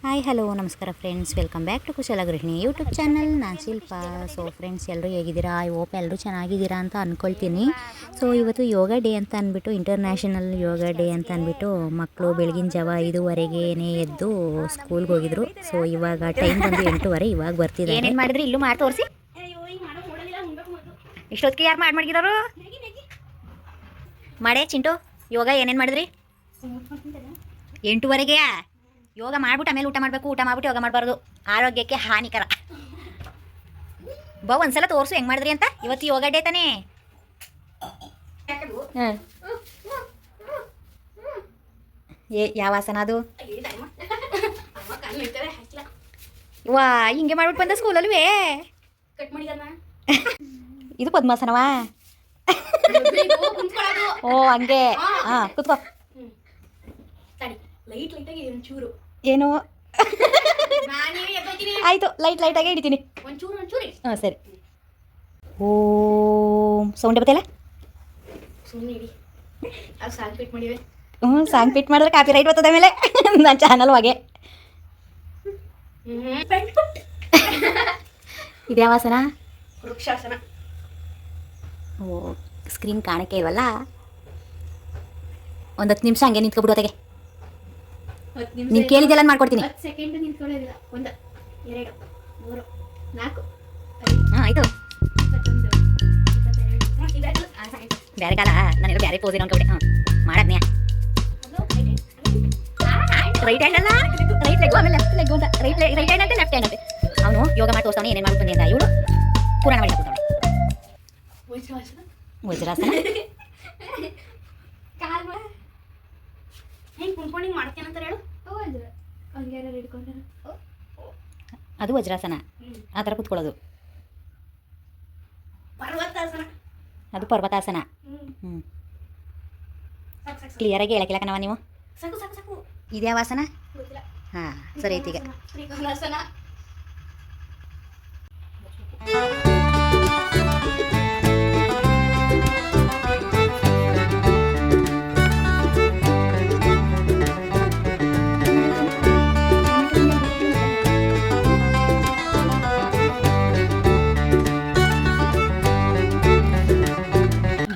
Hi hello ನಮಸ್ಕಾರ friends, welcome back to ಕುಶಲ ಗೃಹಿಣಿ ಯೂಟ್ಯೂಬ್ ಚಾನಲ್. ನಾನು ಶಿಲ್ಪ. ಸೊ ಫ್ರೆಂಡ್ಸ್, ಎಲ್ಲರೂ ಹೇಗಿದ್ದೀರಾ? ಐ ಹೋಪ್ ಎಲ್ಲರೂ ಚೆನ್ನಾಗಿದ್ದೀರಾ ಅಂತ ಅಂದ್ಕೊಳ್ತೀನಿ. ಸೊ ಇವತ್ತು ಯೋಗ ಡೇ ಅಂತ ಅಂದ್ಬಿಟ್ಟು, ಇಂಟರ್ನ್ಯಾಷನಲ್ ಯೋಗ ಡೇ ಅಂತ ಅಂದ್ಬಿಟ್ಟು ಮಕ್ಕಳು ಬೆಳಗಿನ ಜಾವ 5:30ಗೆ ಎದ್ದು ಸ್ಕೂಲ್ಗೆ ಹೋಗಿದ್ರು. ಸೊ ಇವಾಗ ಟೈಮ್ ಬಂದು 8:30, ಇವಾಗ ಬರ್ತಿದ್ದಾರೆ. ಏನೇನು ಮಾಡಿದ್ರಿ ಇಲ್ಲೂ ಮಾಡಿ ತೋರಿಸಿ. ಇಷ್ಟೊತ್ತಿಗೆ ಯಾರು ಮಾಡಿರೋರು? ಮಾಡೇ ಚಿಂಟು, ಯೋಗ ಏನೇನು ಮಾಡಿದ್ರಿ? 8:30ಗೆ ಯೋಗ ಮಾಡ್ಬಿಟ್ಟು ಆಮೇಲೆ ಊಟ ಮಾಡಬೇಕು. ಊಟ ಮಾಡ್ಬಿಟ್ಟು ಯೋಗ ಮಾಡಬಾರ್ದು, ಆರೋಗ್ಯಕ್ಕೆ ಹಾನಿಕರ. ಬಾ ಒಂದ್ಸಲ ತೋರಿಸು ಹೆಂಗೆ ಮಾಡಿದ್ರಿ ಅಂತ. ಇವತ್ತು ಯೋಗ ಡೇ ತಾನೇ. ಯಾವ ಆಸನ ಅದು? ವಾ, ಹಿಂಗೆ ಮಾಡ್ಬಿಟ್ಟು ಬಂದ ಸ್ಕೂಲಲ್ವೇ? ಇದು ಪದ್ಮಾಸನವಾ? ಓ ಹಂಗೆ. ಹಾಂ, ಕುತ್ಕೋ. ಏನು ಆಯಿತು, ಲೈಟಾಗಿ ಹಿಡಿತೀನಿ. ಹಾಂ ಸರಿ. ಓಂ ಸೌಂಡ್ ಬತ್ತಿಲ್ಲ? ಸಾಂಗ್ ಫಿಟ್ ಮಾಡಿದ್ರೆ ಕಾಪಿ ರೈಟ್ ಬರ್ತದೆ ಆಮೇಲೆ ನನ್ನ ಚಾನಲ್ ಹಾಗೆ. ಇದ್ಯಾವ ಆಸನ? ವೃಕ್ಷಾಸನ. ಓ, ಸ್ಕ್ರೀನ್ ಕಾಣಕ್ಕೆ ಇಲ್ವಲ್ಲ. ಒಂದು 10 ನಿಮಿಷ ಹಂಗೆ ನಿಂತ್ಕೊಬಿಡು. ಹೊತ್ತಿಗೆ ನೀನು ಕೇಳಿದ್ದೆಲ್ಲ ಮಾಡ್ಕೊಡ್ತೀನಿ. 10 ಸೆಕೆಂಡ್ ನಿಂತ್ಕೊಳ್ಳೋದಿಲ್ಲ. 1 2 3 4 ಹಾಂ ಆಯಿತು. 21 ಬೇರೆ ಕಾಲ ನಾನೆಲ್ಲ ಬೇರೆ ಪೋಸಿನ ಅನ್ಕೊಬಿಟ್ಟೆ. ಹಾಂ ಮಾಡದ್ನೇ. ರೈಟ್ ಹ್ಯಾಂಡ್ ಅಲ್ಲ, ರೈಟ್ ಲೆಗ್ ಆಮೇಲೆ ಲೆಫ್ಟ್ ಲೆಗ್ ಅಂತ. ರೈಟ್ ಹ್ಯಾಂಡ್ ಅಂತೆ, ಲೆಫ್ಟ್ ಹ್ಯಾಂಡ್ ಅಂತೆ. ಅವನು ಯೋಗ ಮಾಡಿ ತೋರಿಸ್ತಾನೆ ಏನೇನು ಮಾಡ್ಕೊಂಡು ಅಂತ. ಇವಳು ಪುರಾಣ ಮಾಡಿ ಹಾಕ್ತಾಳೆ. ವಜ್ರಾಸನ. ಹೆಂಗೆ ಕುಂತ್ಕೊಂಡು ಮಾಡ್ತೇನೆ ಅಂತಾರೆ ಹೇಳು. ಹಂಗಾರ ಹಿಡ್ಕೊಂಡ್ರೆ ಅದು ವಜ್ರಾಸನ. ಆ ಥರ ಕೂತ್ಕೊಳ್ಳೋದು. ಪರ್ವತಾಸನ. ಅದು ಪರ್ವತಾಸನ. ಹ್ಞೂ, ಕ್ಲಿಯರಾಗಿ ಹೇಳಕ್ಕಿಲ್ಲ ಕಣವ ನೀವು. ಸಾಕು. ಇದ್ಯಾವ ಆಸನ? ಹಾಂ ಸರಿ ಐತಿ. ಈಗ ತ್ರಿಕೋನಾಸನ.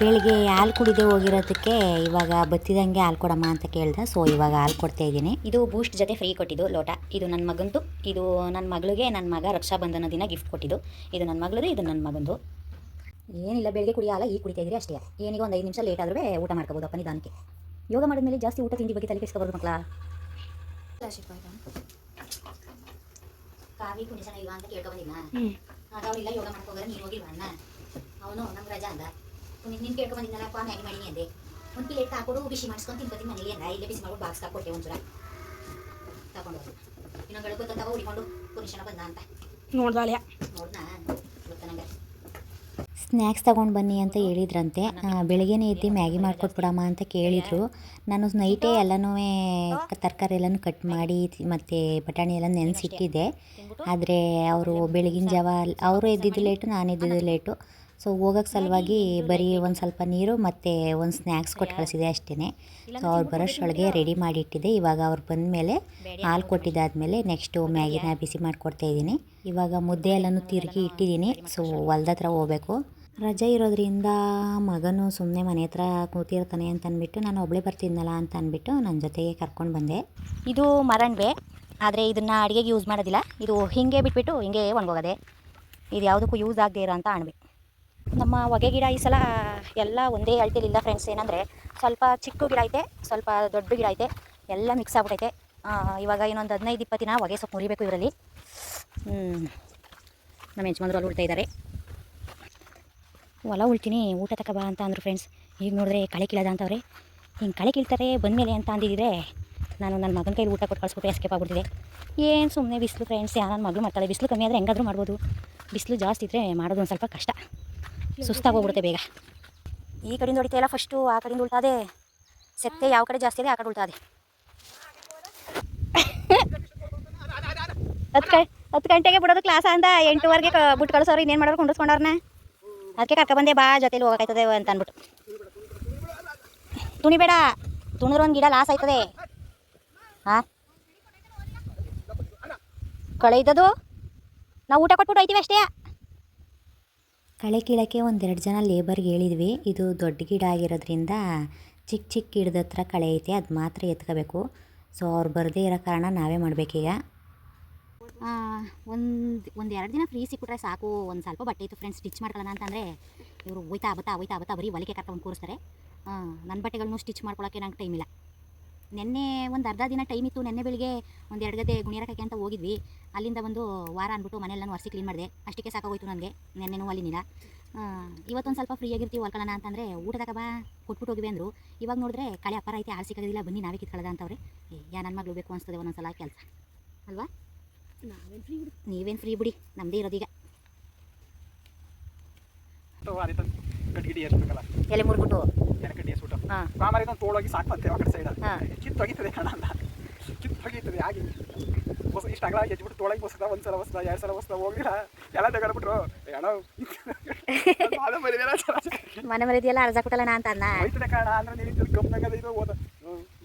ಬೆಳಿಗ್ಗೆ ಹಾಲು ಕುಡಿದೇ ಹೋಗಿರೋದಕ್ಕೆ ಇವಾಗ ಬತ್ತಿದಂಗೆ ಹಾಲು ಕೊಡಮ್ಮ ಅಂತ ಕೇಳ್ದೆ. ಸೊ ಇವಾಗ ಹಾಲು ಕೊಡ್ತಾ ಇದ್ದೀನಿ. ಇದು ಬೂಸ್ಟ್ ಜೊತೆ ಫ್ರೀ ಕೊಟ್ಟಿದ್ದು ಲೋಟ. ಇದು ನನ್ನ ಮಗಂದು. ಇದು ನನ್ನ ಮಗಳಿಗೆ ನನ್ನ ಮಗ ರಕ್ಷಾಬಂಧನ ದಿನ ಗಿಫ್ಟ್ ಕೊಟ್ಟಿದ್ದು. ಇದು ನನ್ನ ಮಗಳದು, ಇದು ನನ್ನ ಮಗಂದು. ಏನಿಲ್ಲ, ಬೆಳಗ್ಗೆ ಕುಡಿಯಲ್ಲ, ಈಗ ಕುಡಿತಾ ಇದ್ರಿ ಅಷ್ಟೇ. ಏನೀಗ ಒಂದು 5 ನಿಮಿಷ ಲೇಟ್ ಆದರೂ ಊಟ ಮಾಡ್ಕೋಬೋದು ಅಪ್ಪ ನಿಧಾನಕ್ಕೆ. ಯೋಗ ಮಾಡಿದ್ಮೇಲೆ ಜಾಸ್ತಿ ಊಟ ತಿಂಡಿ ಬಗ್ಗೆ ತಲೆ ಕೆಡಿಸ್ಕೊಬಾರ್ದು ಮಕ್ಕಳ. ಕಾವಿ ಕುಣಿಸಣ ಇಲ್ವಾ ಅಂತ ಕೇಳ್ಕೊಬಂದಿದ್ನ. ಆಗ ಅವರಿಲ್ಲ ಯೋಗ ಮಾಡ್ಕೋದ್ರೆ ನೀನು ಹೋಗಿಲ್ವ ಅಣ್ಣ. ಅವನು ನಮ್ಗೆ ರಜಾ ಅಂದ. ನೀನು ಕೇಳ್ಕೊಂಬಂದಿದ್ದಲ್ಲಪ್ಪ ಮ್ಯಾಗಿ ಮಾಡೀನಿ ಅಂದೆ. ಒಂದು ಪ್ಲೇಟ್ ಹಾಕೊಡು, ಬಿಸಿ ಮಾಡಿಸ್ಕೊಂಡು ತಿನ್ಕೋತೀನಿ ಮನೇಲಿ ಅಂದ. ಇಲ್ಲೇ ಬಿಸಿ ಮಾಡ್ಬಿಟ್ಟು ಬಾಕ್ಸ್ ಹಾಕೊಟ್ಟೆ ಒಂಚೂರ ತಗೊಂಡು ಹೋದ್ರು. ಇನ್ನೊಂದು ಗೊತ್ತಂತವ ಹುಡಿಕೊಂಡು ಕುಣಿಸಣ ಬಂದ ಅಂತ ನೋಡ್ನಾ ಗೊತ್ತ ನಂಗೆ. ಸ್ನ್ಯಾಕ್ಸ್ ತೊಗೊಂಡು ಬನ್ನಿ ಅಂತ ಹೇಳಿದ್ರಂತೆ. ಬೆಳಗ್ಗೆನೇ ಎದ್ದು ಮ್ಯಾಗಿ ಮಾಡ್ಕೊಟ್ಬಿಡಮ್ಮ ಅಂತ ಕೇಳಿದರು. ನಾನು ನೈಟೇ ಎಲ್ಲನೂ ತರಕಾರಿ ಎಲ್ಲನೂ ಕಟ್ ಮಾಡಿ ಮತ್ತು ಬಟಾಣಿ ಎಲ್ಲ ನೆನೆಸಿಟ್ಟಿದ್ದೆ. ಆದರೆ ಅವರು ಬೆಳಗಿನ ಜಾವ ಅವರು ಎದ್ದಿದ್ದು ಲೇಟು, ನಾನು ಎದ್ದಿದ್ದು ಲೇಟು. ಸೊ ಹೋಗೋಕ್ಕೆ ಸಲುವಾಗಿ ಬರೀ ಒಂದು ಸ್ವಲ್ಪ ನೀರು ಮತ್ತು ಒಂದು ಸ್ನ್ಯಾಕ್ಸ್ ಕೊಟ್ಟು ಕಳಿಸಿದೆ ಅಷ್ಟೇ. ಸೊ ಅವ್ರು ಬರೋಷ್ಟೊಳಗೆ ರೆಡಿ ಮಾಡಿಟ್ಟಿದ್ದೆ. ಇವಾಗ ಅವ್ರು ಬಂದ ಮೇಲೆ ಹಾಲು ಕೊಟ್ಟಿದ್ದಾದಮೇಲೆ ನೆಕ್ಸ್ಟು ಮ್ಯಾಗಿನ ಬಿಸಿ ಮಾಡಿಕೊಡ್ತಾ ಇದ್ದೀನಿ. ಇವಾಗ ಮುದ್ದೆ ಎಲ್ಲನೂ ತಿರುಗಿ ಇಟ್ಟಿದ್ದೀನಿ. ಸೊ ಹೊಲ್ದ ಹತ್ರ ಹೋಗಬೇಕು. ರಜೆ ಇರೋದ್ರಿಂದ ಮಗನು ಸುಮ್ಮನೆ ಮನೆ ಹತ್ರ ಕೂತಿರ್ತಾನೆ ಅಂತ ಅಂದ್ಬಿಟ್ಟು ನಾನು ಒಬ್ಬಳೇ ಬರ್ತಿದ್ನಲ್ಲ ಅಂತ ಅಂದ್ಬಿಟ್ಟು ನನ್ನ ಜೊತೆಗೆ ಕರ್ಕೊಂಡು ಬಂದೆ. ಇದು ಮರಣ್ವೆ, ಆದರೆ ಇದನ್ನು ಅಡುಗೆಗೆ ಯೂಸ್ ಮಾಡೋದಿಲ್ಲ. ಇದು ಹಿಂಗೆ ಬಿಟ್ಬಿಟ್ಟು ಹಿಂಗೆ ಒಣಗೋಗದೆ. ಇದು ಯಾವುದಕ್ಕೂ ಯೂಸ್ ಆಗದೆ ಇರೋ ಅಂತ ಅಣಬೆ. ನಮ್ಮ ಹೊಗೆ ಗಿಡ ಈ ಸಲ ಎಲ್ಲ ಒಂದೇ ಅಳತೆಲಿಲ್ಲ ಫ್ರೆಂಡ್ಸ್. ಏನಂದರೆ ಸ್ವಲ್ಪ ಚಿಕ್ಕ ಗಿಡ ಐತೆ, ಸ್ವಲ್ಪ ದೊಡ್ಡ ಗಿಡ ಐತೆ, ಎಲ್ಲ ಮಿಕ್ಸ್ ಆಗ್ಬಿಟ್ಟೈತೆ. ಇವಾಗ ಇನ್ನೊಂದು 15-20 ದಿನ ಹೊಗೆ ಸೊಪ್ಪು ಮುರಿಬೇಕು ಇದರಲ್ಲಿ. ನಮ್ಮ ಯಜಮಾನ್ರು ಅಲ್ಲಿ ಉಳ್ತಾ ಇದ್ದಾರೆ. ಹೊಲ ಉಳ್ತೀನಿ ಊಟ ತಕ ಬಾ ಅಂತ ಅಂದರು ಫ್ರೆಂಡ್ಸ್. ಈಗ ನೋಡಿದ್ರೆ ಕಳೆ ಕೀಳೋದ ಅಂತವ್ರೆ. ಹಿಂಗೆ ಕಳೆ ಕೀಳ್ತಾರೆ ಬಂದಮೇಲೆ ಅಂತ ಅಂದಿದ್ದರೆ ನಾನು ನನ್ನ ಮಗನ ಕೈಲಿ ಊಟ ಕೊಟ್ಟು ಕಳಿಸ್ಬಿಟ್ಟು ಎಸ್ಕೇಪ್ ಆಗ್ಬಿಡ್ತಿದೆ. ಏನು ಸುಮ್ಮನೆ ಬಿಸಿಲು ಫ್ರೆಂಡ್ಸ್. ನನ್ನ ಮಗಳು ಮಾಡ್ತಾಳೆ. ಬಿಸಿಲು ಕಮ್ಮಿ ಆದರೆ ಹೆಂಗಾದರೂ ಮಾಡ್ಬೋದು. ಬಿಸಿಲು ಜಾಸ್ತಿ ಇದ್ದರೆ ಮಾಡೋದು ಒಂದು ಸ್ವಲ್ಪ ಕಷ್ಟ, ಸುಸ್ತಾಗೋಗ್ಬಿಡುತ್ತೆ ಬೇಗ. ಈ ಕಡೆಯಿಂದ ಹೊಡಿತಾ ಇಲ್ಲ ಫಸ್ಟು, ಆ ಕಡೆಯಿಂದ ಉಳ್ತಾದೆ. ಸೆತ್ತೆ ಯಾವ ಕಡೆ ಜಾಸ್ತಿ ಇದೆ ಆ ಕಡೆ ಉಳ್ತಾದೆ. 10 ಗಂಟೆಗೆ ಬಿಡೋದು ಕ್ಲಾಸ್ ಅಂತ 8:15ಗೆ ಬಿಟ್ಟು ಕಳಿಸೋರು. ಇನ್ನೇನು ಮಾಡೋರು ಕುಂಡಿಸ್ಕೊಂಡವ್ರನ್ನ. ಅದಕ್ಕೆ ಕರ್ಕೊಬಂದೆ, ಬಾ ಜೊತೆಲಿ ಹೋಗೋಕ್ಕಾಯ್ತದೆ ಅಂತ ಅಂದ್ಬಿಟ್ಟು. ತುಣಿಬೇಡ, ತುಣಿದ್ರೆ ಒಂದು ಗಿಡ ಲಾಸ್ ಆಯ್ತದೆ. ಹಾಂ ಕಳೆ ಇದ್ದದು ನಾವು ಊಟ ಕೊಟ್ಬಿಟ್ಟು ಹೋಯ್ತೀವಿ ಅಷ್ಟೇ. ಕಳೆ ಕೀಳಕ್ಕೆ ಒಂದೆರಡು ಜನ ಲೇಬರ್ಗೆ ಹೇಳಿದ್ವಿ. ಇದು ದೊಡ್ಡ ಗಿಡ ಆಗಿರೋದ್ರಿಂದ ಚಿಕ್ಕ ಚಿಕ್ಕ ಗಿಡದ ಹತ್ರ ಕಳೆ ಐತೆ, ಅದು ಮಾತ್ರ ಎತ್ಕೋಬೇಕು. ಸೊ ಅವ್ರು ಬರದೇ ಇರೋ ಕಾರಣ ನಾವೇ ಮಾಡಬೇಕೀಗ. ಒಂದು 2 ದಿನ ಫ್ರೀ ಸಿಕ್ಬಿಟ್ರೆ ಸಾಕು. ಒಂದು ಸ್ವಲ್ಪ ಬಟ್ಟೆ ಇತ್ತು ಫ್ರೆಂಡ್ಸ್, ಸ್ಟಿಚ್ ಮಾಡ್ಕೊಳ್ಳೋಣ ಅಂತಂದರೆ ಇವರು ಹೋಯ್ತಾ ಬತ್ತಾ ಬರೀ ಹೊಲಿಗೆ ಕರ್ಕೊಂಡು ಕೂರಿಸ್ತಾರೆ. ನನ್ನ ಬಟ್ಟೆಗಳನ್ನು ಸ್ಟಿಚ್ ಮಾಡ್ಕೊಳ್ಳೋಕ್ಕೆ ನಂಗೆ ಟೈಮ್ ಇಲ್ಲ. ನೆನ್ನೆ ಒಂದು ಅರ್ಧ ದಿನ ಟೈಮ್ ಇತ್ತು. ನೆನ್ನೆ ಬೆಳಿಗ್ಗೆ ಒಂದು 2 ಗಂಟೆ ಗುಣಿಯರಕ್ಕೆ ಅಂತ ಹೋಗಿದ್ವಿ. ಅಲ್ಲಿಂದ ಒಂದು ವಾರ ಅಂದ್ಬಿಟ್ಟು ಮನೆಯೆಲ್ಲ ಒರೆಸಿ ಕ್ಲೀನ್ ಮಾಡಿದೆ. ಅಷ್ಟಕ್ಕೆ ಸಾಕಾಗೋಯ್ತು ನನಗೆ. ನೆನ್ನೆನೂ ಅಲ್ಲಿನಿಲ್ಲ. ಇವತ್ತೊಂದು ಸ್ವಲ್ಪ ಫ್ರೀ ಆಗಿರ್ತೀವಿ ಹೊಲ್ಕೊಳ್ಳೋಣ ಅಂತಂದರೆ ಊಟದಾಗ ಬಾ ಕೊಟ್ಬಿಟ್ಟು ಹೋಗಿವೆ ಅಂದರು. ಇವಾಗ ನೋಡಿದ್ರೆ ಕಳೆ ಅಪ್ಪಾರ ಐತೆ, ಆಳು ಸಿಕ್ಕೋದಿಲ್ಲ, ಬನ್ನಿ ನಾವೇ ಕಿತ್ಕೊಳ್ಳೋದ ಅಂತವ್ರೆ. ಯಾ ನನ್ನ ಮಗಳು ಬೇಕು ಅನಿಸ್ತದೆ ಒಂದೊಂದ್ಸಲ ಕೆಲಸ ಅಲ್ವಾ. ನೀವೇನು ಫ್ರೀ ಬಿಡಿ, ನಮ್ಮದೇ ಇರೋದೀಗ. ಎಲೆ ಮುರ್ಬಿಟ್ಟು ತೋಳೋಗಿ ಸಾಕಂತೆ ಆ ಕಡೆ ಸೈಡ್ ಕಿತ್ತೊಗಿತದೆ ಕಣ ಅಂತ ಕಿತ್ತೊಗಿತದೆ ಹಾಗೆ ಇಷ್ಟ ಅಗಲ ಎಜ್ಬಿಟ್ಟು ತೋಳಗಿ ಬಸ್ದ ಒಂದ್ಸಲ ಬಸ್ದ 2 ಸಲ ಬಸ್ದ ಹೋಗಿಲ್ಲ ಎಲ್ಲ ತಗೊಂಡ್ಬಿಟ್ರು ಏನೋ ಮನೆ ಮರಿದೆಲ್ಲ ಅರ್ಜಾಕ್ಬಿಟ್ಟಲ್ಲ ನಾ ಅಂತ ಅನ್ನ ಹೋಯ್ತದೆ ಕಣ ಅಂದ್ರೆ ನೀವು ಗಮ್ನಂಗದ ಇದು ಓದ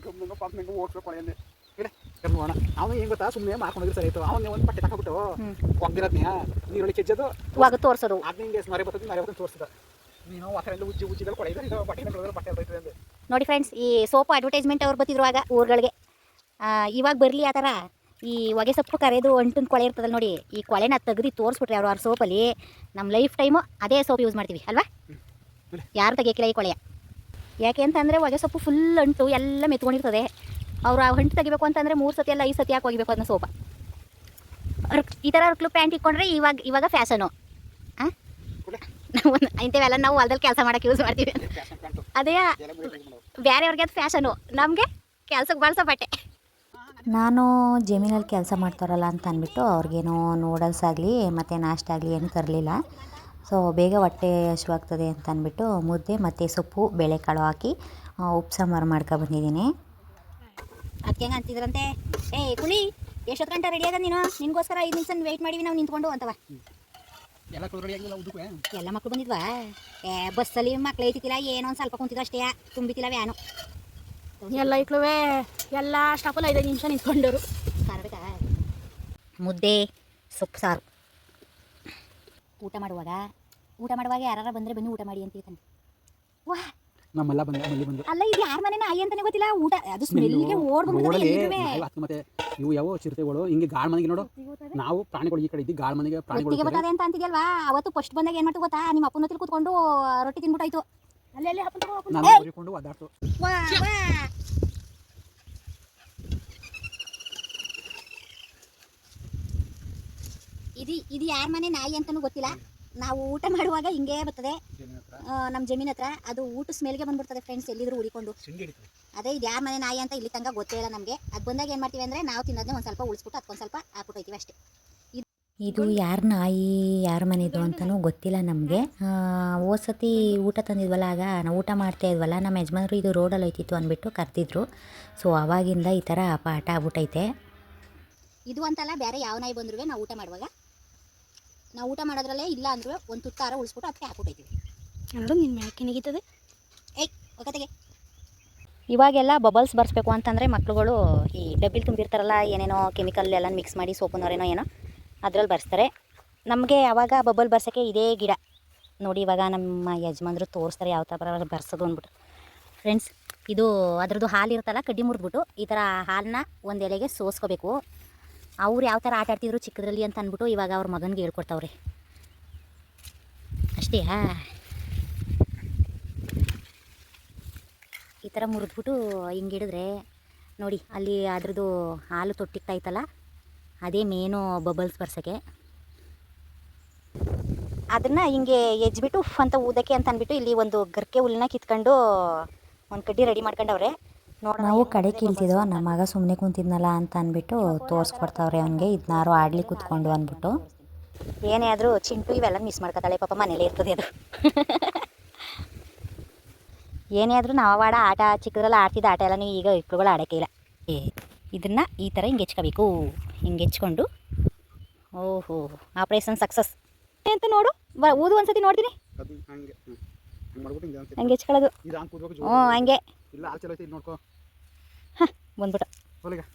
ಗಮ್ನಂಗ ಪಾಪ್ನಂಗ ಓಡ್ಸ್ಬೇಕು ಕೊಳೆಯಲ್ಲಿ ಇಡೆ ಗಮ್ನೋಣ. ಅವನು ಏನು ಗೊತ್ತಾ, ಸುಮ್ಮನೆ ಮಾಡ್ಕೊಂಡೋಗಿ ಸರಿ ಆಯ್ತು. ಅವನೇ ಒಂದು ಬಟ್ಟೆ ತಗೊಂಡ್ಬಿಟ್ಟು ಒಗ್ದಿರೋದ್ನೇ ನೀರೊಳಗೆ ಕೆಜ್ಜದು ಇವಾಗ ತೋರಿಸೋದು ಅದ್ ನಿಂಗೆ ಮರೆ ಬರ್ತದೆ ತೋರಿಸ್ತದ. ನೀನು ವಾಕರೆಲ್ಲ ಉಜ್ಜಿದಲ್ಲಿ ಕೊಳೆ ಇದೆ, ಬಟ್ಟೆ ಬಟ್ಟೆ ಬರ್ತದೆ ಅಂತ ನೋಡಿ ಫ್ರೆಂಡ್ಸ್. ಈ ಸೋಪು ಅಡ್ವರ್ಟೈಸ್ಮೆಂಟ್ ಅವ್ರು ಬರ್ತಿದ್ರು ಆಗ ಊರುಗಳಿಗೆ. ಇವಾಗ ಬರಲಿ ಆ ಥರ. ಈ ಹೊಗೆ ಸೊಪ್ಪು ಕರೆದು ಅಂಟು ಕೊಳೆ ಇರ್ತದಲ್ಲ ನೋಡಿ, ಈ ಕೊಳೆನ ತೆಗೆದು ತೋರಿಸ್ಬಿಟ್ರೆ ಅವ್ರ ಸೋಪಲ್ಲಿ ನಮ್ಮ ಲೈಫ್ ಟೈಮು ಅದೇ ಸೋಪ್ ಯೂಸ್ ಮಾಡ್ತೀವಿ ಅಲ್ವಾ. ಯಾರು ತೆಗಿಯಕ್ಕಿಲ್ಲ ಈ ಕೊಳೆಯ. ಯಾಕೆ ಅಂತಂದರೆ ಹೊಗೆ ಸೊಪ್ಪು ಫುಲ್ ಅಂಟು ಎಲ್ಲ ಮೆತ್ಕೊಂಡಿರ್ತದೆ. ಅವ್ರು ಆ ಅಂಟು ತೆಗಿಬೇಕು ಅಂತಂದರೆ 3 ಸತಿ ಅಲ್ಲ 5 ಸತಿ ಯಾಕೆ ಹೋಗಿಬೇಕು ಅದನ್ನ ಸೋಪ. ಈ ಥರ ಅರ್ಕ್ಲು ಪ್ಯಾಂಟ್ ಇಟ್ಕೊಂಡ್ರೆ ಇವಾಗ ಫ್ಯಾಷನು. ಇಂಥವೆಲ್ಲ ನಾವು ಹೊಲದಲ್ಲಿ ಕೆಲಸ ಮಾಡೋಕ್ಕೆ ಯೂಸ್ ಮಾಡ್ತೀವಿ. ಅದೇ ಬೇರೆಯವ್ರಿಗೆ ಅದು ಫ್ಯಾಷನು, ನಮಗೆ ಕೆಲ್ಸಕ್ಕೆ ಬಳಸೋ ಬಟ್ಟೆ. ನಾನು ಜಮೀನಲ್ಲಿ ಕೆಲಸ ಮಾಡ್ತಾರಲ್ಲ ಅಂತ ಅಂದ್ಬಿಟ್ಟು ಅವ್ರಿಗೇನೋ ನೂಡಲ್ಸ್ ಆಗಲಿ ಮತ್ತು ನಾಷ್ಟ ಆಗಲಿ ಏನೂ ತರಲಿಲ್ಲ. ಸೊ ಬೇಗ ಹೊಟ್ಟೆ ಹಸಿವಾಗ್ತದೆ ಅಂತ ಅಂದ್ಬಿಟ್ಟು ಮುದ್ದೆ ಮತ್ತು ಸೊಪ್ಪು ಬೇಳೆಕಾಳು ಹಾಕಿ ಉಪ್ಪು ಸಾಂಬಾರು ಮಾಡ್ಕೊಬಂದಿದ್ದೀನಿ. ಅದಕ್ಕೆ ಹೆಂಗೆ ಅಂತಿದ್ರಂತೆ, ಕುಳಿ ಎಷ್ಟೊತ್ತು ಗಂಟೆ ರೆಡಿ ಆಗ ನೀನು, ನಿನ್ಗೋಸ್ಕರ 5 ನಿಮಿಷ ವೆಯ್ಟ್ ಮಾಡಿವಿ ನಾವು ನಿಂತ್ಕೊಂಡು ಅಂತವ. ಎಲ್ಲ ಮಕ್ಕಳು ಬಂದಿದ್ವಾ? ಬಸ್ಸಲ್ಲಿ ಮಕ್ಳು ಐತಿಲ್ಲ, ಏನೋ ಒಂದು ಸ್ವಲ್ಪ ಕುಂತಿದ್ದು ಅಷ್ಟೇ, ತುಂಬಿತಿಲ್ಲ ವ್ಯಾನು. ಎಲ್ಲ ಇಟ್ಲುವೆ ಎಲ್ಲ ಸ್ಟಾಪಲ್ಲಿ 5 ನಿಮಿಷ ನಿಂತ್ಕೊಂಡರು. ಮುದ್ದೆ ಸೊಪ್ಪು ಸಾರು. ಊಟ ಮಾಡುವಾಗ ಯಾರು ಬಂದರೆ ಬನ್ನಿ ಊಟ ಮಾಡಿ ಅಂತ ಹೇಳ್ತಾನೆ. ವಾ ನಮ್ಮೆಲ್ಲ ಬಂದು ಅಲ್ಲ, ಇದು ಯಾರ ಮನೆ ನಾಯಿ ಅಂತಾನೆ ಗೊತ್ತಿಲ್ಲ. ಊಟ ಅದು ಸ್ಮೆಲ್ಗೆ ಓಡ್ಬಿಡ್ತದೆ. ಮತ್ತೆ ಇವು ಯಾವ ಚಿರತೆಗಳು ಹಿಂಗೆ ಗಾಳ್ ಮನೆಗೆ ನೋಡು, ನಾವು ಪ್ರಾಣಿಗಳು ಈ ಕಡೆ ಇದ್ದು ಗಾಳ್ ಮನೆಗೆ ಪ್ರಾಣಿಗಳು ಬರ್ತದೆ ಅಂತ ಅಂತಿದ್ಯಲ್ವಾ. ಅವತ್ತು ಫಸ್ಟ್ ಬಂದಾಗ ಏನು ಮಾಡ್ತು ಗೊತ್ತಾ, ನಿಮ್ಮ ಅಪ್ಪನ ಹತ್ರ ಕೂತ್ಕೊಂಡು ರೊಟ್ಟಿ ತಿನ್ಬಿಟ್ಟಾಯ್ತು. ಅಲ್ಲೆಲ್ಲಿ ನಾನು ಹೊರಿಕೊಂಡು ಒದ್ದಾಡ್ತು. ಇದು ಯಾರ ಮನೆ ನಾಯಿ ಅಂತಲೂ ಗೊತ್ತಿಲ್ಲ. ನಾವು ಊಟ ಮಾಡುವಾಗ ಹಿಂಗೆ ಬರ್ತದೆ ನಮ್ಮ ಜಮೀನ್ ಹತ್ರ. ಅದು ಊಟ ಸ್ಮೆಲ್ಗೆ ಬಂದ್ಬಿಡ್ತದೆ ಫ್ರೆಂಡ್ಸ್, ಎಲ್ಲಿದ್ರು ಉಳಿಕೊಂಡು. ಅದೇ ಇದು ಯಾರ ಮನೆ ನಾಯಿ ಅಂತ ಇಲ್ಲಿ ತನಕ ಗೊತ್ತೇ ಇಲ್ಲ ನಮಗೆ. ಅದು ಬಂದಾಗ ಏನು ಮಾಡ್ತೀವಿ ಅಂದರೆ ನಾವು ತಿನ್ನೋದನ್ನ ಒಂದು ಸ್ವಲ್ಪ ಉಳಿಸ್ಬಿಟ್ಟು ಅದಕ್ಕೊಂದು ಸ್ವಲ್ಪ ಹಾಕ್ಬಿಟ್ಟೈತೀವಿ ಅಷ್ಟೇ. ಇದು ಯಾರ ನಾಯಿ ಯಾರ ಮನೆದು ಅಂತಲೂ ಗೊತ್ತಿಲ್ಲ ನಮಗೆ. ಹೋದ ಸತಿ ಊಟ ತಂದಿದ್ವಲ್ಲ, ಆಗ ನಾವು ಊಟ ಮಾಡ್ತಾ ಇದ್ವಲ್ಲ, ನಮ್ಮ ಯಜಮಾನರು ಇದು ರೋಡಲ್ಲಿ ಹೋಯ್ತಿತ್ತು ಅಂದ್ಬಿಟ್ಟು ಕರೆದಿದ್ರು. ಸೊ ಆವಾಗಿಂದ ಈ ಥರ ಪಾಠ ಆಗ್ಬಿಟ್ಟೈತೆ. ಇದು ಅಂತಲ್ಲ, ಬೇರೆ ಯಾವ ನಾಯಿ ಬಂದ್ರೂ ನಾವು ಊಟ ಮಾಡುವಾಗ, ನಾವು ಊಟ ಮಾಡೋದ್ರಲ್ಲೇ ಇಲ್ಲ ಅಂದ್ರೂ ಒಂದು ತುತ್ತಾರ ಉಳಿಸ್ಬಿಟ್ಟು ಅದಕ್ಕೆ ಹಾಕ್ಬಿಟ್ಟೈತೀವಿ. ನೋಡು ನಿನ್ನ ಮ್ಯಾಕೆ ನೆಗೀತದೆ. ಒಗತೆಗೆ ಇವಾಗೆಲ್ಲ ಬಬಲ್ಸ್ ಬರ್ಸ್ಬೇಕು ಅಂತಂದರೆ ಮಕ್ಳುಗಳು ಈ ಡಬ್ಬಿಲಿ ತುಂಬಿರ್ತಾರಲ್ಲ, ಏನೇನೋ ಕೆಮಿಕಲ್ ಎಲ್ಲ ಮಿಕ್ಸ್ ಮಾಡಿ ಸೋಪುನವರೇನೋ ಏನೋ ಅದ್ರಲ್ಲಿ ಬರ್ಸ್ತಾರೆ. ನಮಗೆ ಆವಾಗ ಬಬಲ್ ಬರ್ಸೋಕ್ಕೆ ಇದೇ ಗಿಡ ನೋಡಿ. ಇವಾಗ ನಮ್ಮ ಯಜಮಾನ್ರು ತೋರಿಸ್ತಾರೆ ಯಾವ ಥರ ಬರ್ಸೋದು ಅಂದ್ಬಿಟ್ಟು. ಫ್ರೆಂಡ್ಸ್, ಇದು ಅದ್ರದ್ದು ಹಾಲು ಇರುತ್ತಲ್ಲ, ಕಡ್ಡಿ ಮುರಿದ್ಬಿಟ್ಟು ಈ ಥರ ಹಾಲನ್ನ ಒಂದು ಎಲೆಗೆ ಸೋಸ್ಕೋಬೇಕು. ಅವ್ರು ಯಾವ ಥರ ಆಟ ಆಡ್ತಿದ್ರು ಚಿಕ್ಕದ್ರಲ್ಲಿ ಅಂತ ಅಂದ್ಬಿಟ್ಟು ಇವಾಗ ಅವ್ರ ಮಗನಿಗೆ ಹೇಳ್ಕೊಡ್ತಾವ್ರೆ ಅಷ್ಟೇ. ಈ ಥರ ಮುರಿದ್ಬಿಟ್ಟು ಹಿಂಗೆ ಹಿಡಿದ್ರೆ ನೋಡಿ, ಅಲ್ಲಿ ಅದ್ರದ್ದು ಹಾಲು ತೊಟ್ಟಿಗ್ತಾಯ್ತಲ್ಲ, ಅದೇ ಮೇನು ಬಬಲ್ಸ್ ಬರ್ಸೋಕ್ಕೆ. ಅದನ್ನು ಹಿಂಗೆ ಎಜ್ಬಿಟ್ಟು ಉಫ್ ಅಂತ ಊದಕ್ಕೆ ಅಂತ ಅಂದ್ಬಿಟ್ಟು ಇಲ್ಲಿ ಒಂದು ಗರ್ಕೆ ಹುಲ್ಲನ್ನ ಕಿತ್ಕೊಂಡು ಒಂದು ಕಡ್ಡಿ ರೆಡಿ ಮಾಡ್ಕೊಂಡವ್ರೆ. ನಾವು ಕಡೆ ಕೀಳ್ತಿದ್ದೋ, ನಮ್ಮ ಮಗ ಸುಮ್ಮನೆ ಕುಂತಿದ್ನಲ್ಲ ಅಂತ ಅಂದ್ಬಿಟ್ಟು ತೋರಿಸ್ಕೊಡ್ತಾವ್ರೆ ಅವನಿಗೆ, ಇದನ್ನಾರು ಆಡ್ಲಿ ಕೂತ್ಕೊಂಡು ಅಂದ್ಬಿಟ್ಟು. ಏನೇ ಆದರೂ ಚಿಂಟು ಇವೆಲ್ಲ ಮಿಸ್ ಮಾಡ್ಕೊತಾಳೆ ಪಾಪ, ಮನೇಲೇ ಇರ್ತದೆ ಅದು. ಏನೇ ಆದರೂ ನಾವು ಆಟ ಚಿಕ್ಕದ್ರಲ್ಲಿ ಆಡ್ತಿದ್ದ ಆಟ ಎಲ್ಲ ಈಗ ಇಟ್ಳುಗಳು ಆಡೋಕ್ಕೆ ಇಲ್ಲ. ಇದನ್ನು ಈ ಥರ ಹಿಂಗೆ ಹೆಚ್ಕೋಬೇಕು. ಹಿಂಗೆ ಹೆಚ್ಕೊಂಡು ಓಹೋ ಆಪ್ರೇಷನ್ ಸಕ್ಸಸ್ ಅಂತ ನೋಡು. ಊದು ಒಂದ್ಸತಿ ನೋಡ್ತೀನಿ ಹಂಗೆ ಹೆಚ್ಕೊಳ್ಳೋದು. ಹಂಗೆ ಹಾಂ ಬಂದ್ಬಿಟ್ಟು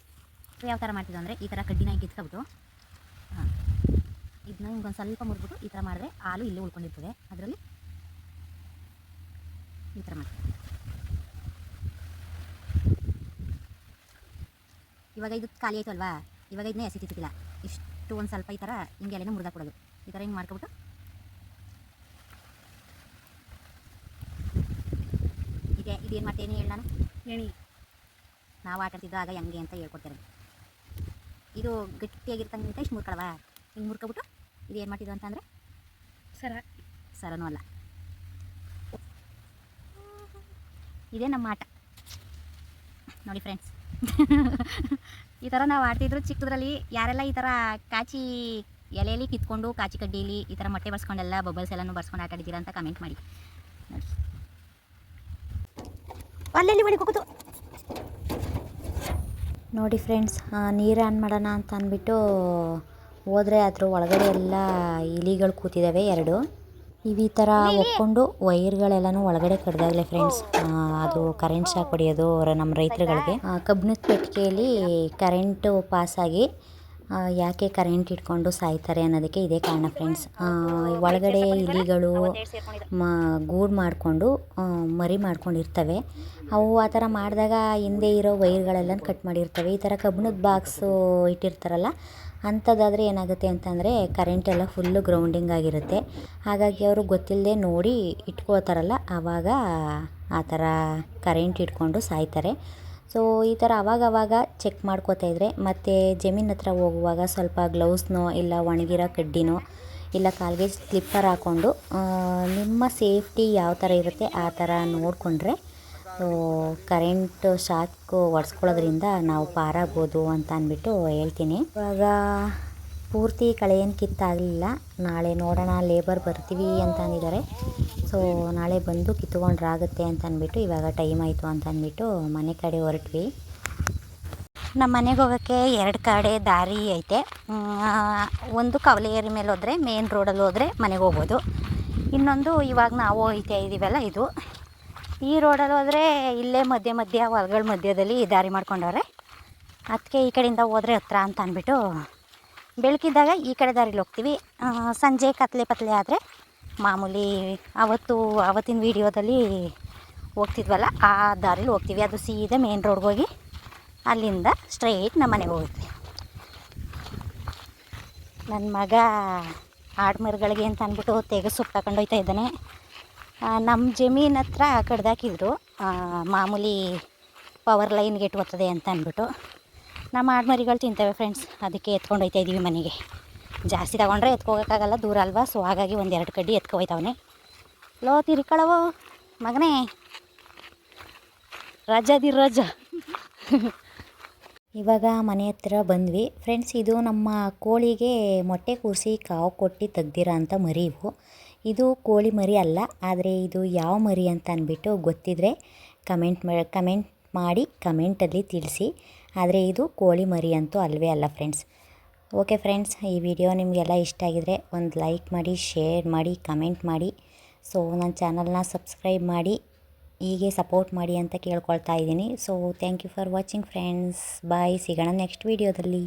ಯಾವ ಥರ ಮಾಡ್ತಿದ್ದು ಅಂದರೆ, ಈ ಥರ ಕಡ್ಡಿನ ಕಿತ್ಕೊಬಿಟ್ಟು ಇದನ್ನ ಹಿಂಗೊಂದು ಸ್ವಲ್ಪ ಮುರಿದ್ಬಿಟ್ಟು ಈ ಥರ ಮಾಡಿದ್ರೆ ಹಾಲು ಇಲ್ಲೇ ಉಳ್ಕೊಂಡಿರ್ತದೆ. ಅದರಲ್ಲಿ ಈ ಥರ ಮಾಡ್ತೀವಿ. ಇವಾಗ ಇದು ಖಾಲಿ ಆಯಿತು ಅಲ್ವಾ, ಇವಾಗ ಇದನ್ನೇ ಎಸಿತಿಲ್ಲ. ಇಷ್ಟು ಒಂದು ಸ್ವಲ್ಪ ಈ ಥರ ಹಿಂಗೆ ಎಲೆನೂ ಮುರಿದಾಕೊಡೋದು. ಈ ಥರ ಹಿಂಗೆ ಮಾಡ್ಕೊಬಿಟ್ಟು ಇದೇನು ಮಾಡ್ತೇನೆ ಹೇಳಿ ನಾನು ಎಣಿ ನಾವು ಆಟಾಡ್ತಿದ್ದೋ ಆಗ ಹೆಂಗೆ ಅಂತ ಹೇಳ್ಕೊಡ್ತಾರೆ. ಇದು ಗಟ್ಟಿಯಾಗಿರ್ತಂಗಿಂತ ಇಷ್ಟು ಮುರ್ಕೊಳವಾ, ಹಿಂಗೆ ಮುರ್ಕೊಬಿಟ್ಟು ಇದು ಏನು ಮಾಡ್ತಿದ್ದು ಅಂತಂದರೆ ಸರನೂ ಅಲ್ಲ, ಇದೇ ನಮ್ಮ ಆಟ ನೋಡಿ ಫ್ರೆಂಡ್ಸ್. ಈ ಥರ ನಾವು ಆಡ್ತಿದ್ರು ಚಿಕ್ಕದ್ರಲ್ಲಿ. ಯಾರೆಲ್ಲ ಈ ಥರ ಕಾಚಿ ಎಲೆಯಲ್ಲಿ ಕಿತ್ಕೊಂಡು ಕಾಚಿ ಕಡ್ಡಿಯಲ್ಲಿ ಈ ಥರ ಮೊಟ್ಟೆ ಬರ್ಸ್ಕೊಂಡೆಲ್ಲ ಬಬಲ್ಸ್ ಎಲ್ಲನೂ ಬರ್ಸ್ಕೊಂಡು ಆಟಾಡಿದ್ದೀರಾ ಅಂತ ಕಮೆಂಟ್ ಮಾಡಿ. ಅಲ್ಲೆಲ್ಲಿ ಒಳಗೆ ಹೋಗೋದು ನೋಡಿ ಫ್ರೆಂಡ್ಸ್, ನೀರು ಆನ್ ಮಾಡೋಣ ಅಂತ ಅಂದ್ಬಿಟ್ಟು ಹೋದರೆ ಅದ್ರ ಒಳಗಡೆ ಎಲ್ಲ ಇಲಿಗಳು ಕೂತಿದ್ದಾವೆ 2. ಈ ಥರ ಒಕ್ಕೊಂಡು ವೈರ್ಗಳೆಲ್ಲನೂ ಒಳಗಡೆ ಕಡ್ದಾಗಲೇ ಫ್ರೆಂಡ್ಸ್ ಅದು ಕರೆಂಟ್ ಶಾಕ್ ಹೊಡೆಯೋದು ನಮ್ಮ ರೈತರುಗಳಿಗೆ. ಕಬ್ಬಿಣದ ಪೆಟ್ಟಿಗೆಯಲ್ಲಿ ಕರೆಂಟು ಪಾಸಾಗಿ ಯಾಕೆ ಕರೆಂಟ್ ಇಟ್ಕೊಂಡು ಸಾಯ್ತಾರೆ ಅನ್ನೋದಕ್ಕೆ ಇದೇ ಕಾರಣ ಫ್ರೆಂಡ್ಸ್. ಒಳಗಡೆ ಇಲಿಗಳು ಗೂಡು ಮಾಡಿಕೊಂಡು ಮರಿ ಮಾಡ್ಕೊಂಡಿರ್ತವೆ. ಅವು ಆ ಥರ ಮಾಡಿದಾಗ ಹಿಂದೆ ಇರೋ ವೈರ್ಗಳೆಲ್ಲ ಕಟ್ ಮಾಡಿರ್ತವೆ. ಈ ಥರ ಕಬ್ಬಿಣದ ಬಾಕ್ಸು ಇಟ್ಟಿರ್ತಾರಲ್ಲ, ಅಂಥದ್ದಾದರೆ ಏನಾಗುತ್ತೆ ಅಂತಂದರೆ ಕರೆಂಟ್ ಎಲ್ಲ ಫುಲ್ಲು ಗ್ರೌಂಡಿಂಗ್ ಆಗಿರುತ್ತೆ. ಹಾಗಾಗಿ ಅವರು ಗೊತ್ತಿಲ್ಲದೆ ನೋಡಿ ಇಟ್ಕೋತಾರಲ್ಲ, ಆವಾಗ ಆ ಥರ ಕರೆಂಟ್ ಇಟ್ಕೊಂಡು ಸಾಯ್ತಾರೆ. ಸೊ ಈ ಥರ ಅವಾಗವಾಗ ಚೆಕ್ ಮಾಡ್ಕೋತಾ ಇದ್ದರೆ, ಮತ್ತು ಜಮೀನ್ ಹತ್ರ ಹೋಗುವಾಗ ಸ್ವಲ್ಪ ಗ್ಲೌಸ್ನೋ ಇಲ್ಲ ಒಣಗಿರೋ ಕಡ್ಡಿನೋ ಇಲ್ಲ ಕಾಲಿಗೆ ಸ್ಲಿಪ್ಪರ್ ಹಾಕ್ಕೊಂಡು ನಿಮ್ಮ ಸೇಫ್ಟಿ ಯಾವ ಥರ ಇರುತ್ತೆ ಆ ಥರ ನೋಡಿಕೊಂಡ್ರೆ ಕರೆಂಟ್ ಶಾಕ್ ಹೊಡ್ಸ್ಕೊಳ್ಳೋದ್ರಿಂದ ನಾವು ಪಾರಾಗ್ಬೋದು ಅಂತ ಅಂದ್ಬಿಟ್ಟು ಹೇಳ್ತೀನಿ. ಇವಾಗ ಪೂರ್ತಿ ಕಳೆ ಏನು ಕಿತ್ತಾಗಲಿಲ್ಲ, ನಾಳೆ ನೋಡೋಣ, ಲೇಬರ್ ಬರ್ತೀವಿ ಅಂತ ಅಂದಿದ್ದಾರೆ. ಸೊ ನಾಳೆ ಬಂದು ಕಿತ್ಕೊಂಡ್ರಾಗುತ್ತೆ ಅಂತ ಅಂದ್ಬಿಟ್ಟು ಇವಾಗ ಟೈಮ್ ಆಯಿತು ಅಂತ ಅಂದ್ಬಿಟ್ಟು ಮನೆ ಕಡೆ ಹೊರಟ್ವಿ. ನಮ್ಮ ಮನೆಗೆ ಹೋಗೋಕ್ಕೆ 2 ಕಡೆ ದಾರಿ ಐತೆ. ಒಂದು ಕವಲೆ ಏರಿ ಮೇಲೆ ಹೋದರೆ ಮೇನ್ ರೋಡಲ್ಲಿ ಹೋದರೆ ಮನೆಗೆ ಹೋಗ್ಬೋದು. ಇನ್ನೊಂದು ಇವಾಗ ನಾವು ಹೋಗ್ತಾ ಇದ್ದೀವಲ್ಲ ಇದು, ಈ ರೋಡಲ್ಲಿ ಹೋದರೆ ಇಲ್ಲೇ ಮಧ್ಯ ಹೊಲಗಳ ಮಧ್ಯದಲ್ಲಿ ದಾರಿ ಮಾಡ್ಕೊಂಡವ್ರೆ. ಅದಕ್ಕೆ ಈ ಕಡೆಯಿಂದ ಹೋದರೆ ಹತ್ರ ಅಂತ ಅಂದ್ಬಿಟ್ಟು ಬೆಳಕಿದ್ದಾಗ ಈ ಕಡೆ ದಾರಿಲಿ ಹೋಗ್ತೀವಿ. ಸಂಜೆ ಕತ್ಲೆ ಪತ್ಲೆ ಆದರೆ ಮಾಮೂಲಿ ಅವತ್ತಿನ ವೀಡಿಯೋದಲ್ಲಿ ಹೋಗ್ತಿದ್ವಲ್ಲ ಆ ದಾರಿಲಿ ಹೋಗ್ತೀವಿ. ಅದು ಸೀದಾ ಮೇನ್ ರೋಡ್ಗೆ ಹೋಗಿ ಅಲ್ಲಿಂದ ಸ್ಟ್ರೈಟ್ ನಮ್ಮ ಮನೆಗೆ ಹೋಗ್ತೀವಿ. ನನ್ನ ಮಗ ಆಡ್ಮರಿಗಳಿಗೆ ಅಂತ ಅಂದ್ಬಿಟ್ಟು ತೆಗೆದು ಸೊಪ್ಪು ತಗೊಂಡು ಹೋಗ್ತಾ ಇದ್ದಾನೆ. ನಮ್ಮ ಜಮೀನ್ ಹತ್ರ ಕಡ್ದಾಕಿದ್ರು, ಮಾಮೂಲಿ ಪವರ್ ಲೈನ್ಗೆ ಇಟ್ಕೋತದೆ ಅಂತ ಅಂದ್ಬಿಟ್ಟು. ನಮ್ಮ ಆಡ್ಮರಿಗಳು ತಿಂತವೆ ಫ್ರೆಂಡ್ಸ್, ಅದಕ್ಕೆ ಎತ್ಕೊಂಡು ಹೋಗ್ತಾ ಇದ್ದೀವಿ ಮನೆಗೆ. ಜಾಸ್ತಿ ತಗೊಂಡ್ರೆ ಎತ್ಕೋಗೋಕ್ಕಾಗಲ್ಲ, ದೂರ ಅಲ್ವಾ. ಸೊ ಹಾಗಾಗಿ 1-2 ಕಡ್ಡಿ ಎತ್ಕೊ ಹೋಯ್ತವನೆ. ಲೋ ತಿರ್ಕೊಳ್ಳವೋ ಮಗನೇ, ರಜ ಇವಾಗ ಮನೆ ಹತ್ರ ಬಂದ್ವಿ ಫ್ರೆಂಡ್ಸ್. ಇದು ನಮ್ಮ ಕೋಳಿಗೆ ಮೊಟ್ಟೆ ಕೂರಿಸಿ ಕಾವು ಕೊಟ್ಟು ತೆಗ್ದಿರೋ ಅಂಥ ಮರಿ ಇವು. ಇದು ಕೋಳಿ ಮರಿ ಅಲ್ಲ, ಆದರೆ ಇದು ಯಾವ ಮರಿ ಅಂತ ಅಂದ್ಬಿಟ್ಟು ಗೊತ್ತಿದ್ದರೆ ಕಮೆಂಟ್ ಮಾಡಿ ಕಮೆಂಟಲ್ಲಿ ತಿಳಿಸಿ. ಆದರೆ ಇದು ಕೋಳಿ ಮರಿ ಅಂತೂ ಅಲ್ವೇ ಅಲ್ಲ ಫ್ರೆಂಡ್ಸ್. ಓಕೆ ಫ್ರೆಂಡ್ಸ್, ಈ ವಿಡಿಯೋ ನಿಮಗೆಲ್ಲ ಇಷ್ಟ ಆಗಿದರೆ ಒಂದು ಲೈಕ್ ಮಾಡಿ, ಶೇರ್ ಮಾಡಿ, ಕಮೆಂಟ್ ಮಾಡಿ. ಸೊ ನನ್ನ ಚಾನಲ್ನ ಸಬ್ಸ್ಕ್ರೈಬ್ ಮಾಡಿ, ಹೀಗೆ ಸಪೋರ್ಟ್ ಮಾಡಿ ಅಂತ ಕೇಳ್ಕೊಳ್ತಾ ಇದ್ದೀನಿ. So thank you for watching friends. Bye, ಸಿಗೋಣ ನೆಕ್ಸ್ಟ್ ವೀಡಿಯೋದಲ್ಲಿ.